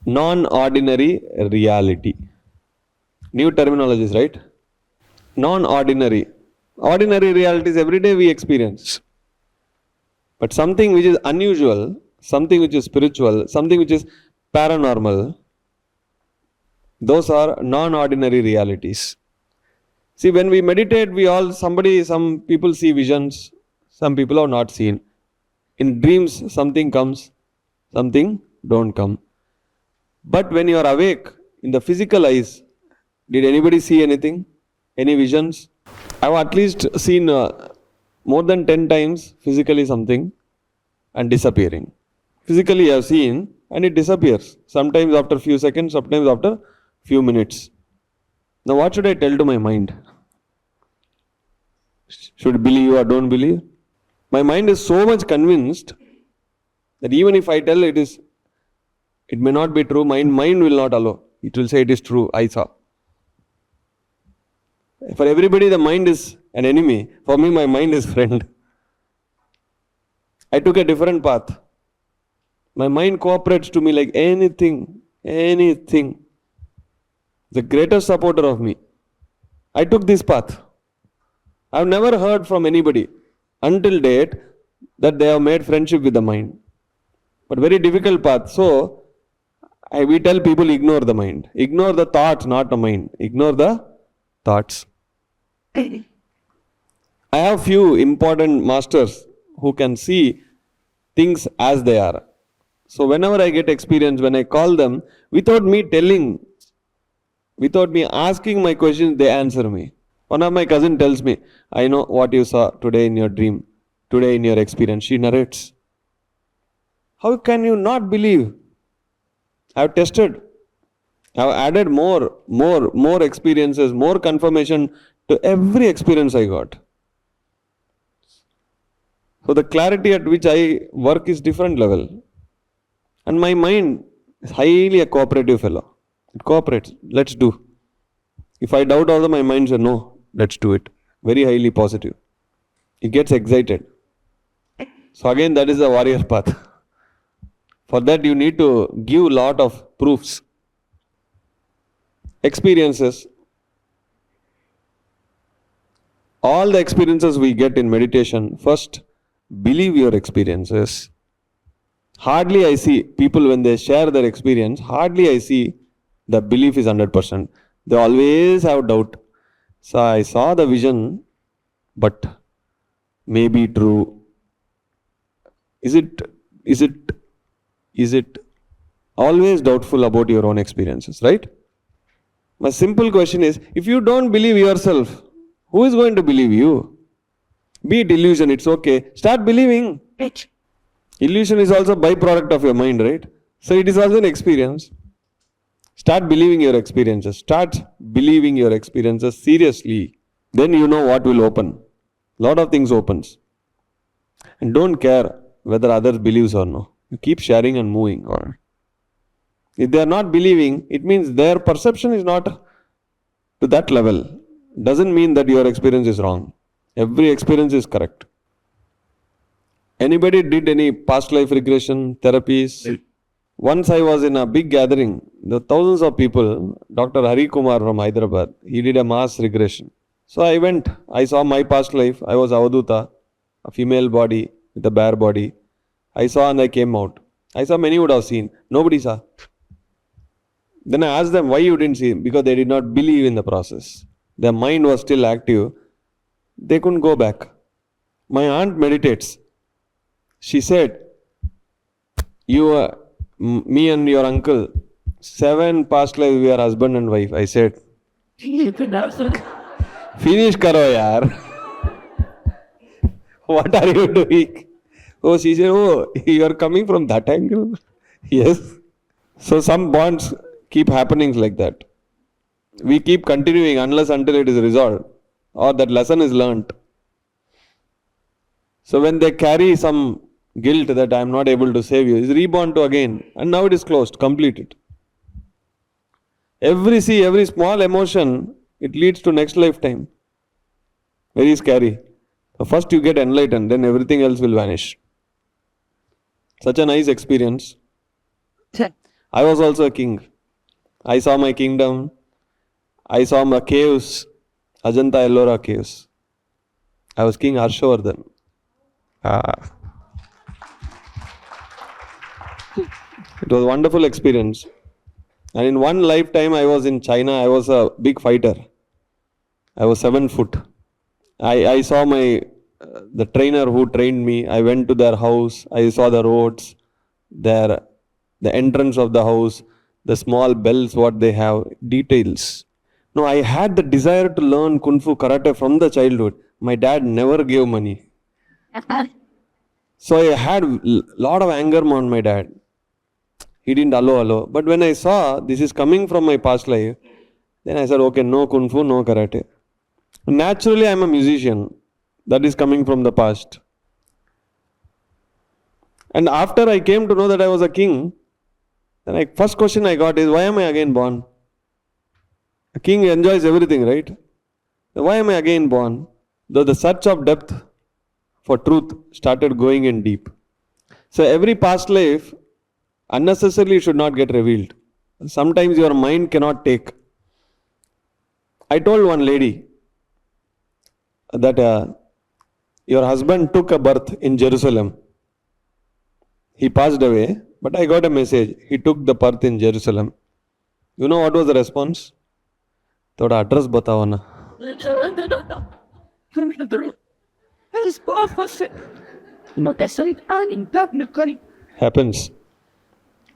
Non-ordinary reality. New terminologies, right? Non-ordinary. Ordinary realities every day we experience. But something which is unusual, something which is spiritual, something which is paranormal, those are non-ordinary realities. See, when we meditate, some people see visions, some people have not seen. In dreams, something comes, something don't come. But when you are awake, in the physical eyes, did anybody see anything? Any visions? I have at least seen more than 10 times physically something and disappearing. Physically I have seen and it disappears. Sometimes after few seconds, sometimes after few minutes. Now what should I tell to my mind? Should believe or don't believe? My mind is so much convinced that even if I tell it may not be true, mind will not allow. It will say it is true, I saw. For everybody the mind is an enemy. For me my mind is friend. I took a different path. My mind cooperates to me like anything. The greatest supporter of me. I took this path. I have never heard from anybody until date that they have made friendship with the mind. But very difficult path. So, we tell people ignore the mind. Ignore the thoughts, not the mind. Ignore the thoughts. I have few important masters who can see things as they are. So whenever I get experience, when I call them, without me telling, without me asking my questions, they answer me. One of my cousin tells me, I know what you saw today in your dream, today in your experience. She narrates. How can you not believe? I have tested. I have added more experiences, more confirmation to every experience I got. So the clarity at which I work is different level. And my mind is highly a cooperative fellow. It cooperates. Let's do. If I doubt also, my mind says no, let's do it. Very highly positive. It gets excited. So again, that is the warrior path. For that you need to give lot of proofs. Experiences. All the experiences we get in meditation, first believe your experiences. Hardly I see people when they share their experience, hardly I see the belief is 100%. They always have doubt. So I saw the vision, but maybe true. Is it always doubtful about your own experiences, right? My simple question is, if you don't believe yourself, who is going to believe you? Be it illusion, it's okay. Start believing. Illusion is also a byproduct of your mind, right? So it is also an experience. Start believing your experiences. Start believing your experiences seriously. Then you know what will open. Lot of things opens. And don't care whether others believes or no. You keep sharing and moving. If they are not believing, it means their perception is not to that level. Doesn't mean that your experience is wrong. Every experience is correct. Anybody did any past life regression therapies? Once I was in a big gathering, the thousands of people, Dr. Hari Kumar from Hyderabad, he did a mass regression. So I went, I saw my past life. I was Avaduta, a female body with a bare body. I saw and I came out. I saw many would have seen. Nobody saw. Then I asked them why you didn't see. Because they did not believe in the process. Their mind was still active. They couldn't go back. My aunt meditates. She said, me and your uncle, 7 past lives we are husband and wife. I said, finish karo yaar. What are you doing? Oh, she said, oh, you are coming from that angle? Yes. So some bonds keep happening like that. We keep continuing until it is resolved or that lesson is learnt. So when they carry some guilt that I am not able to save you, is reborn to again, and now it is closed, completed. Every small emotion, it leads to next lifetime. Very scary. So first you get enlightened, then everything else will vanish. Such a nice experience. I was also a king. I saw my kingdom. I saw my caves, Ajanta Ellora caves. I was King Harshavardhan. Ah. It was a wonderful experience. And in one lifetime, I was in China. I was a big fighter. I was 7 foot. I saw the trainer who trained me. I went to their house. I saw the roads, the entrance of the house, the small bells, what they have, details. No, I had the desire to learn Kung Fu Karate from the childhood. My dad never gave money. So I had a lot of anger on my dad. He didn't allow. But when I saw this is coming from my past life, then I said, okay, no Kung Fu, no Karate. Naturally, I am a musician. That is coming from the past. And after I came to know that I was a king, then first question I got is, why am I again born? A king enjoys everything, right? Why am I again born? Though the search of depth for truth started going in deep. So every past life unnecessarily should not get revealed. Sometimes your mind cannot take. I told one lady that your husband took a birth in Jerusalem. He passed away, but I got a message. He took the birth in Jerusalem. You know what was the response? थोड़ा address बताओ ना. Happens.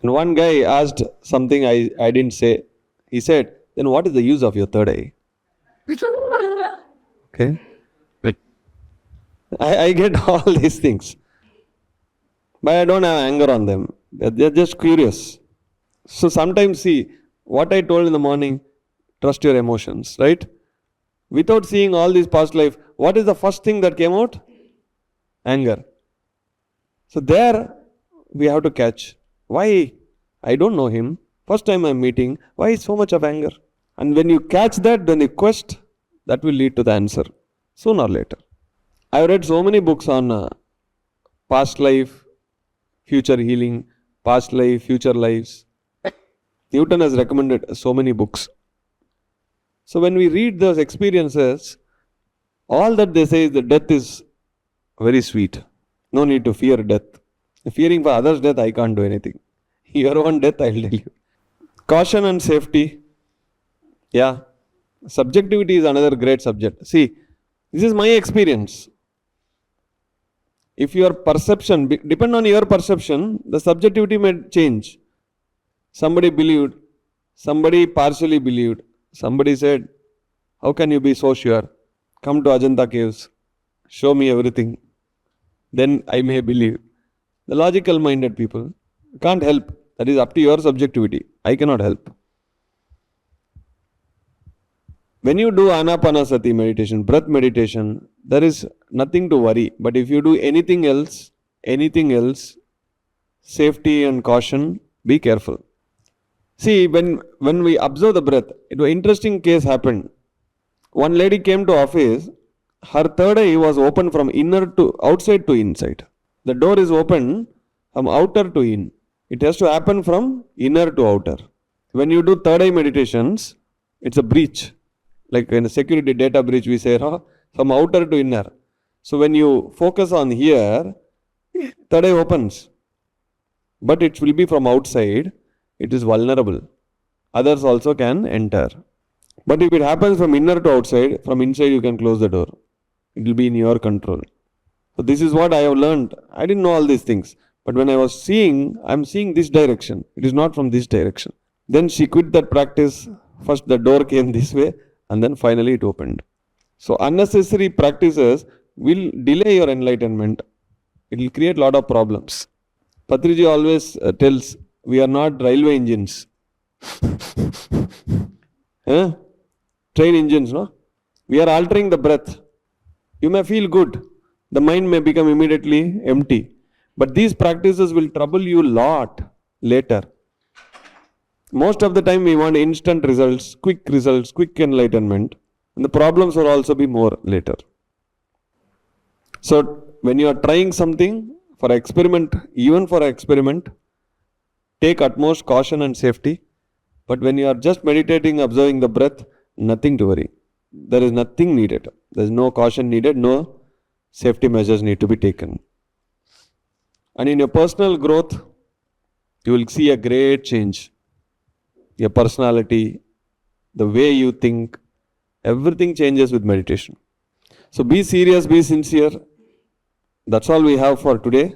And one guy asked something I didn't say. He said, then what is the use of your third eye? Okay. I get all these things. But I don't have anger on them. They're just curious. So sometimes see, what I told in the morning, trust your emotions, right? Without seeing all this past life, what is the first thing that came out? Anger. So there we have to catch. Why? I don't know him. First time I'm meeting. Why so much of anger? And when you catch that, then you quest, that will lead to the answer. Sooner or later. I've read so many books on past life, future healing, past life, future lives. Newton has recommended so many books. So when we read those experiences, all that they say is that death is very sweet. No need to fear death. Fearing for others' death, I can't do anything. Your own death, I'll tell you. Caution and safety. Yeah. Subjectivity is another great subject. See, this is my experience. If your perception, depend on your perception, the subjectivity may change. Somebody believed, somebody partially believed. Somebody said, how can you be so sure? Come to Ajanta caves, show me everything. Then I may believe. The logical minded people can't help. That is up to your subjectivity. I cannot help. When you do Anapanasati meditation, breath meditation, there is nothing to worry. But if you do anything else, safety and caution, be careful. See, when we observe the breath, an interesting case happened. One lady came to office, her third eye was open from outside to inside. The door is open from outer to in. It has to happen from inner to outer. When you do third eye meditations, it's a breach. Like in a security data breach, we say from outer to inner. So when you focus on here, third eye opens. But it will be from outside. It is vulnerable. Others also can enter. But if it happens from inner to outside, from inside you can close the door. It will be in your control. So this is what I have learned. I didn't know all these things. But when I was seeing, I'm seeing this direction. It is not from this direction. Then she quit that practice. First the door came this way and then finally it opened. So unnecessary practices will delay your enlightenment. It will create a lot of problems. Patriji always tells, we are not railway engines. Train engines, no? We are altering the breath. You may feel good. The mind may become immediately empty. But these practices will trouble you a lot later. Most of the time we want instant results, quick enlightenment. And the problems will also be more later. So when you are trying something for experiment, even for experiment, take utmost caution and safety. But when you are just meditating, observing the breath, nothing to worry. There is nothing needed. There is no caution needed, no safety measures need to be taken. And in your personal growth, you will see a great change. Your personality, the way you think, everything changes with meditation. So be serious, be sincere. That's all we have for today.